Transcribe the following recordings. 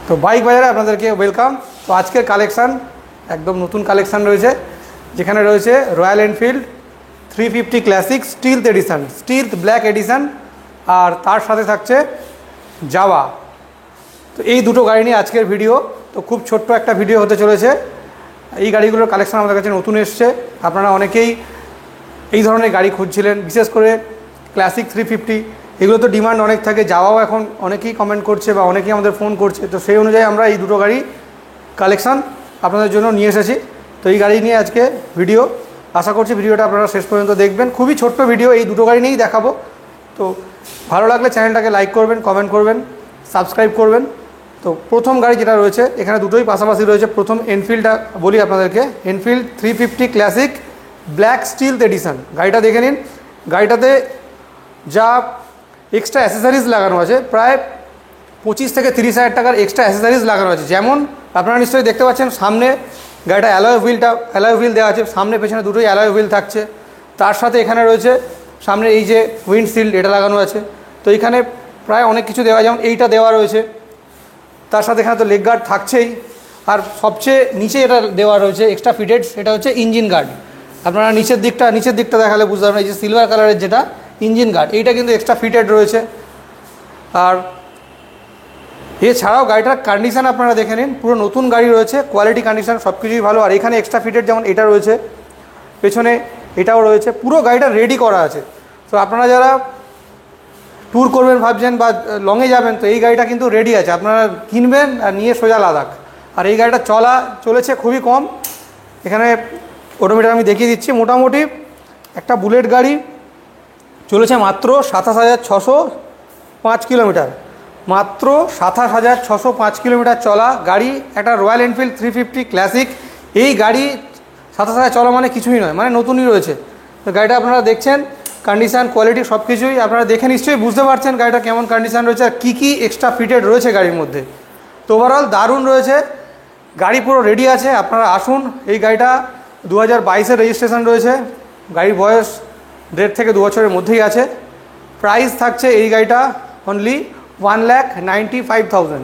তো বাইক বাজারে আপনাদেরকে ওয়েলকাম। তো আজকের কালেকশান একদম নতুন কালেকশান রয়েছে, যেখানে রয়েছে Royal Enfield 350 Classic Stealth edition, Stealth black edition, আর তার সাথে থাকছে জাভা। তো এই দুটো গাড়ি নিয়ে আজকের ভিডিও। তো খুব ছোট্ট একটা ভিডিও হতে চলেছে। এই গাড়িগুলোর কালেকশান আমাদের কাছে নতুন এসছে। আপনারা অনেকেই এই ধরনের গাড়ি খুঁজছিলেন, বিশেষ করে ক্লাসিক 350। এগুলো তো ডিমান্ড অনেক থাকে, জাভাও এখন অনেকেই কমেন্ট করছে বা অনেকেই আমাদের ফোন করছে। তো সেই অনুযায়ী আমরা এই দুটো গাড়ি কালেকশান আপনাদের জন্য নিয়ে এসেছি। তো এই গাড়ি নিয়ে আজকে ভিডিও, আশা করছি ভিডিওটা আপনারা শেষ পর্যন্ত দেখবেন। খুবই ছোট্ট ভিডিও, এই দুটো গাড়ি নিয়েই দেখাবো। তো ভালো লাগলে চ্যানেলটাকে লাইক করবেন, কমেন্ট করবেন, সাবস্ক্রাইব করবেন। তো প্রথম গাড়ি যেটা রয়েছে, এখানে দুটোই পাশাপাশি রয়েছে। প্রথম এনফিল্ডটা বলি আপনাদেরকে, এনফিল্ড 350 ক্লাসিক ব্ল্যাক স্টিলথ এডিশান। গাড়িটা দেখে নিন। গাড়িটাতে যা এক্সট্রা অ্যাসেসারিজ লাগানো আছে, প্রায় 25 থেকে 30 হাজার টাকার এক্সট্রা অ্যাসেসারিজ লাগানো আছে। যেমন আপনারা নিশ্চয়ই দেখতে পাচ্ছেন, সামনে গাড়িটা অ্যালয় হুইল দেওয়া আছে, সামনে পেছনে দুটোই অ্যালয় হুইল থাকছে। তার সাথে এখানে রয়েছে সামনে এই যে উইন্ডশিল্ড, এটা লাগানো আছে। তো এখানে প্রায় অনেক কিছু দেওয়া, যেমন এইটা দেওয়া রয়েছে। তার সাথে এখানে তো লেগ গার্ড থাকছেই। আর সবচেয়ে নিচে এটা দেওয়া রয়েছে এক্সট্রা ফিটেড, সেটা হচ্ছে ইঞ্জিন গার্ড। আপনারা নিচের দিকটা দেখালে বুঝতে পারবেন, এই যে সিলভার কালারের যেটা ইঞ্জিন গার্ড, এইটা কিন্তু এক্সট্রা ফিটেড রয়েছে। আর এছাড়াও গাড়িটার কন্ডিশান আপনারা দেখে নিন, পুরো নতুন গাড়ি রয়েছে, কোয়ালিটি কন্ডিশান সব কিছুই ভালো। আর এখানে এক্সট্রা ফিটেড যেমন এটা রয়েছে, পেছনে এটাও রয়েছে, পুরো গাড়িটা রেডি করা আছে। তো আপনারা যারা ট্যুর করবেন ভাবছেন বা লংয়ে যাবেন, তো এই গাড়িটা কিন্তু রেডি আছে, আপনারা কিনবেন আর নিয়ে সোজা লাদাখ। আর এই গাড়িটা চলেছে খুবই কম। এখানে ওডোমিটার আমি দেখিয়ে দিচ্ছি। মোটামুটি একটা বুলেট গাড়ি চলেছে মাত্র 27,605 কিলোমিটার, মাত্র 27,605 কিলোমিটার চলা গাড়ি। একটা রয়্যাল এনফিল্ড 350 ক্লাসিক, এই গাড়ি 27,000 চলা মানে কিছুই নয়, মানে নতুনই রয়েছে। তো গাড়িটা আপনারা দেখছেন, কন্ডিশান, কোয়ালিটি সব কিছুই আপনারা দেখে নিশ্চয়ই বুঝতে পারছেন গাড়িটা কেমন কন্ডিশান রয়েছে আর কী কী এক্সট্রা ফিটেড রয়েছে গাড়ির মধ্যে। তো ওভারঅল দারুণ রয়েছে, গাড়ি পুরো রেডি আছে। আপনারা আসুন। এই গাড়িটা 2022-এর রেজিস্ট্রেশন রয়েছে, গাড়ির বয়স 1.5 থেকে 2 বছরের মধ্যেই আছে। প্রাইস থাকছে এই গাড়িটা অনলি 1,95,000।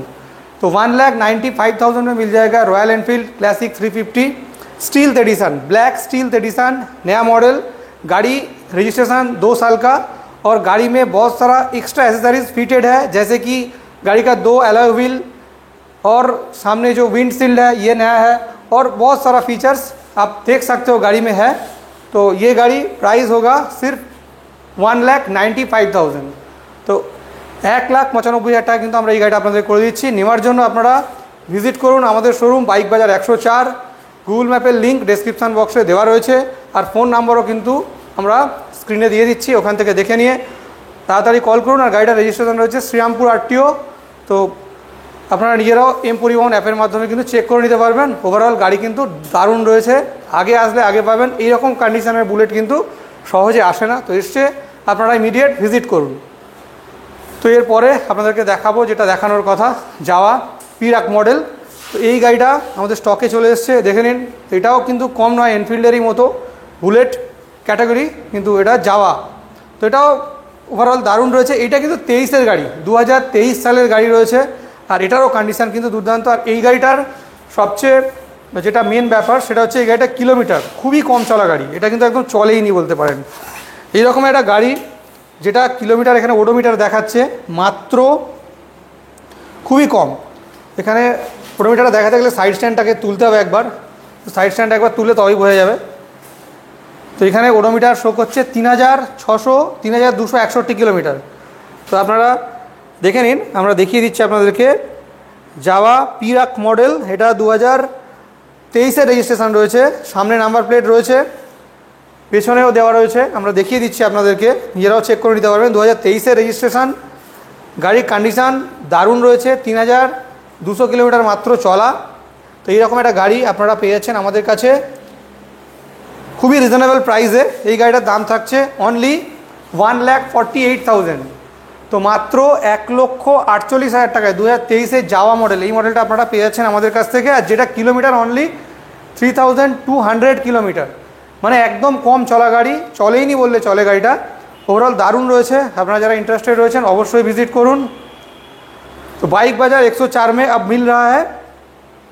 तो 1,95,000 में मिल जाएगा Royal Enfield Classic 350 stealth edition, black stealth edition, नया मॉडल। गाड़ी रजिस्ट्रेशन 2 साल का, और गाड़ी में बहुत सारा एक्स्ट्रा एसेसरीज फिटेड है, जैसे कि गाड़ी का 2 अलॉय व्हील और सामने जो विंडशील्ड है ये नया है, और बहुत सारा फीचर्स आप देख सकते हो गाड़ी में है। तो ये गाड़ी प्राइस होगा सिर्फ 1,95,000। तो 1,95,000 টাকা কিন্তু আমরা এই গাড়িটা আপনাদের করে দিচ্ছি। নেওয়ার জন্য আপনারা ভিজিট করুন আমাদের শোরুম, বাইক বাজার 104। গুগল ম্যাপের লিঙ্ক ডেসক্রিপশান বক্সে দেওয়া রয়েছে, আর ফোন নাম্বারও কিন্তু আমরা স্ক্রিনে দিয়ে দিচ্ছি, ওখান থেকে দেখে নিয়ে তাড়াতাড়ি কল করুন। আর গাড়িটার রেজিস্ট্রেশন রয়েছে শ্রীরামপুর আরটিও। তো আপনারা নিজেরাও এম পরিবহন অ্যাপের মাধ্যমে কিন্তু চেক করে নিতে পারবেন। ওভারঅল গাড়ি কিন্তু দারুণ রয়েছে, আগে আসলে আগে পাবেন। এইরকম কন্ডিশনের বুলেট কিন্তু সহজে আসে না। তো এসছে আপনারা ইমিডিয়েট ভিজিট করুন। তো এরপরে আপনাদেরকে দেখাবো যেটা দেখানোর কথা, জাভা পিরাক মডেল। তো এই গাড়িটা আমাদের স্টকে চলে এসছে, দেখে নিন। এটাও কিন্তু কম নয়, এনফিল্ডেরই মতো বুলেট ক্যাটাগরি, কিন্তু এটা জাভা। তো এটাও ওভারঅল দারুণ রয়েছে। এটা কিন্তু 23-এর গাড়ি, 2023 সালের গাড়ি রয়েছে, আর এটারও কন্ডিশান কিন্তু দুর্দান্ত। আর এই গাড়িটার সবচেয়ে যেটা মেন ব্যাপার, সেটা হচ্ছে এই গাড়িটা কিলোমিটার খুবই কম চলা গাড়ি, এটা কিন্তু একদম চলেই নি বলতে পারেন। এইরকম একটা গাড়ি যেটা কিলোমিটার, এখানে ওডোমিটার দেখাচ্ছে মাত্র খুবই কম। এখানে ওডোমিটারটা দেখাতে গেলে সাইড স্ট্যান্ডটাকে তুলতে হবে একবার, সাইড স্ট্যান্ড একবার তুলে তবেই বোঝা যাবে। তো এখানে ওডোমিটার শো করছে 3,261 কিলোমিটার। তো আপনারা দেখে নিন, আমরা দেখিয়ে দিচ্ছি আপনাদেরকে। জাভা পিরাক মডেল, এটা 2023-এর রেজিস্ট্রেশন রয়েছে, সামনে নাম্বার প্লেট রয়েছে, পেছনেও দেওয়া রয়েছে। আমরা দেখিয়ে দিচ্ছি আপনাদেরকে, নিজেরাও চেক করে নিতে পারবেন। 2023-এর রেজিস্ট্রেশন, গাড়ির কন্ডিশান দারুণ রয়েছে, 3,200 কিলোমিটার মাত্র চলা। তো এইরকম একটা গাড়ি আপনারা পেয়ে যাচ্ছেন আমাদের কাছে খুবই রিজনেবল প্রাইসে। এই গাড়িটার দাম থাকছে অনলি 1,48,000। তো মাত্র 1,48,000 টাকায় 2023-এর জাভা মডেল, এই মডেলটা আপনারা পেয়ে যাচ্ছেন আমাদের কাছ থেকে। আর যেটা কিলোমিটার অনলি 3,200 কিলোমিটার, মানে একদম কম চলা গাড়ি, চলেই নি বললে চলে গাড়িটা। ওভারঅল দারুণ রয়েছে। আপনারা যারা ইন্টারেস্টেড রয়েছেন অবশ্যই ভিজিট করুন। तो बाइक बाजार 104 में अब मिल रहा है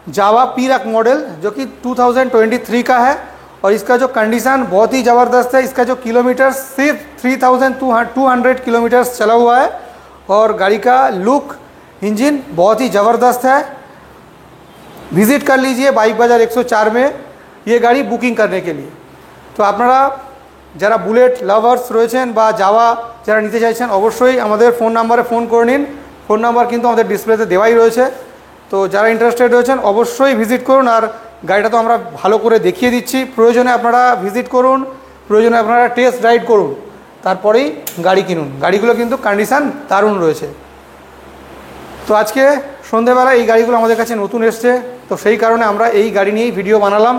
जावा पी-रॉक मॉडल जो कि 2023 का है और इसका जो कंडीशन बहुत ही ज़बरदस्त है। इसका जो किलोमीटर सिर्फ 3200 किलोमीटर्स चला हुआ है और गाड़ी का लुक इंजन बहुत ही ज़बरदस्त है। विजिट कर लीजिए बाइक बाजार 104 में ये गाड़ी बुकिंग करने के लिए। तो আপনারা যারা বুলেট লাভার্স রয়েছেন বা যাওয়া যারা নিতে চাইছেন অবশ্যই আমাদের ফোন নাম্বারে ফোন করে নিন। ফোন নাম্বার কিন্তু আমাদের ডিসপ্লেতে দেওয়াই রয়েছে। তো যারা ইন্টারেস্টেড রয়েছেন অবশ্যই ভিজিট করুন। আর গাড়িটা তো আমরা ভালো করে দেখিয়ে দিচ্ছি, প্রয়োজনে আপনারা ভিজিট করুন, প্রয়োজনে আপনারা টেস্ট রাইড করুন, তারপরেই গাড়ি কিনুন। গাড়িগুলো কিন্তু কন্ডিশন দারুণ রয়েছে। তো আজকে সন্ধ্যেবেলা এই গাড়িগুলো আমাদের কাছে নতুন এসছে, তো সেই কারণে আমরা এই গাড়ি নিয়েই ভিডিও বানালাম।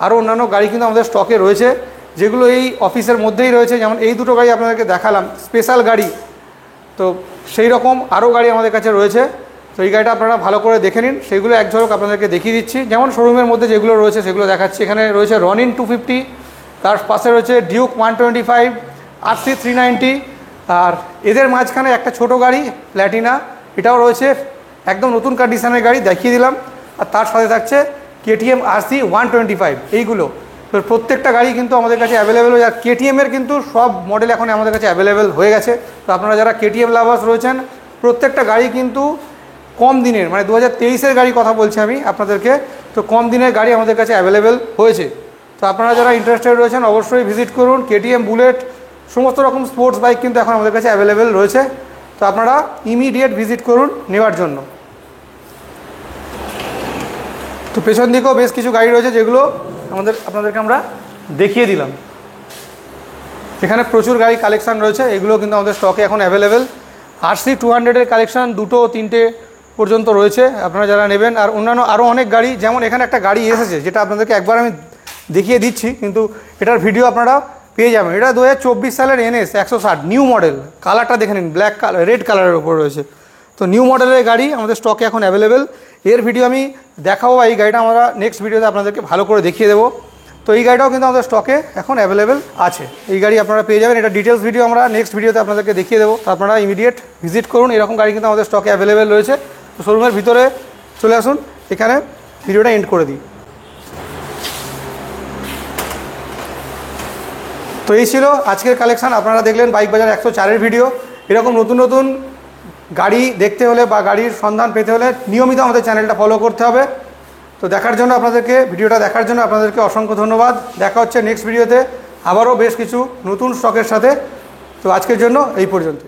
আরও অন্যান্য গাড়ি কিন্তু আমাদের স্টকে রয়েছে যেগুলো এই অফিসের মধ্যেই রয়েছে, যেমন এই দুটো গাড়ি আপনাদেরকে দেখালাম স্পেশাল গাড়ি। তো সেই রকম আরও গাড়ি আমাদের কাছে রয়েছে। তো এই গাড়িটা আপনারা ভালো করে দেখে নিন, সেইগুলো এক ঝলক আপনাদেরকে দেখিয়ে দিচ্ছি। যেমন শোরুমের মধ্যে যেগুলো রয়েছে সেগুলো দেখাচ্ছি। এখানে রয়েছে রনিন 250, তার পাশে রয়েছে ডিউক 125, RC 390, আর এদের মাঝখানে একটা ছোট গাড়ি প্ল্যাটিনা, এটাও রয়েছে একদম নতুন কন্ডিশনের গাড়ি দেখিয়ে দিলাম। আর তার সাথে থাকছে KTM RC 125। এইগুলো তো প্রত্যেকটা গাড়ি কিন্তু আমাদের কাছে অ্যাভেলেবেল হয়ে যায়। KTM-এর কিন্তু সব মডেল এখন আমাদের কাছে অ্যাভেলেবেল হয়ে গেছে। তো আপনারা যারা KTM লাভার্স রয়েছেন প্রত্যেকটা গাড়ি কিন্তু কম দিনের, মানে 2023-এর গাড়ি কথা বলছি আমি আপনাদেরকে, তো কম দিনের গাড়ি আমাদের কাছে অ্যাভেলেবেল হয়েছে। তো আপনারা যারা ইন্টারেস্টেড রয়েছেন অবশ্যই ভিজিট করুন। KTM বুলেট সমস্ত রকম স্পোর্টস বাইক কিন্তু এখন আমাদের কাছে অ্যাভেলেবেল রয়েছে। তো আপনারা ইমিডিয়েট ভিজিট করুন নেওয়ার জন্য। তো পেছন দিকেও বেশ কিছু গাড়ি রয়েছে যেগুলো আপনাদেরকে আমরা দেখিয়ে দিলাম। এখানে প্রচুর গাড়ি কালেকশান রয়েছে, এগুলো কিন্তু আমাদের স্টকে এখন অ্যাভেলেবেল। RC 200-এর কালেকশান 2-3টে পর্যন্ত রয়েছে আপনারা যারা নেবেন। আর অন্যান্য আরও অনেক গাড়ি, যেমন এখানে একটা গাড়ি এসেছে যেটা আপনাদেরকে একবার আমি দেখিয়ে দিচ্ছি, কিন্তু এটার ভিডিও আপনারা পেয়ে যাবেন। এটা 2024 সালের NS 160 নিউ মডেল। কালারটা দেখে নিন, ব্ল্যাক কালার, রেড কালারের ওপর রয়েছে। তো নিউ মডেলের গাড়ি আমাদের স্টকে এখন অ্যাভেলেবেল। এর ভিডিও আমি দেখাবো, এই গাড়িটা আমরা নেক্সট ভিডিওতে আপনাদেরকে ভালো করে দেখিয়ে দেবো। তো এই গাড়িটাও কিন্তু আমাদের স্টকে এখন অ্যাভেলেবেল আছে। এই গাড়ি আপনারা পেয়ে যাবেন। এটা ডিটেলস ভিডিও আমরা নেক্সট ভিডিওতে আপনাদেরকে দেখিয়ে দেবো। তো আপনারা ইমিডিয়েট ভিজিট করুন, এরকম গাড়ি কিন্তু আমাদের স্টকে অ্যাভেলেবেল রয়েছে। তো শোরুমের ভিতরে চলে আসুন, এখানে ভিডিওটা এন্ড করে দিই। তো এই ছিল আজকের কালেকশান। আপনারা দেখলেন বাইক বাজার 104-এর ভিডিও। এরকম নতুন নতুন গাড়ি দেখতে হলে বা গাড়ির সন্ধান পেতে হলে নিয়মিত আমাদের চ্যানেলটা ফলো করতে হবে। তো দেখার জন্য ভিডিওটা দেখার জন্য আপনাদেরকে অসংখ্য ধন্যবাদ। দেখা হচ্ছে নেক্সট ভিডিওতে আবারও বেশ কিছু নতুন স্টকের সাথে। তো আজকের জন্য এই পর্যন্ত।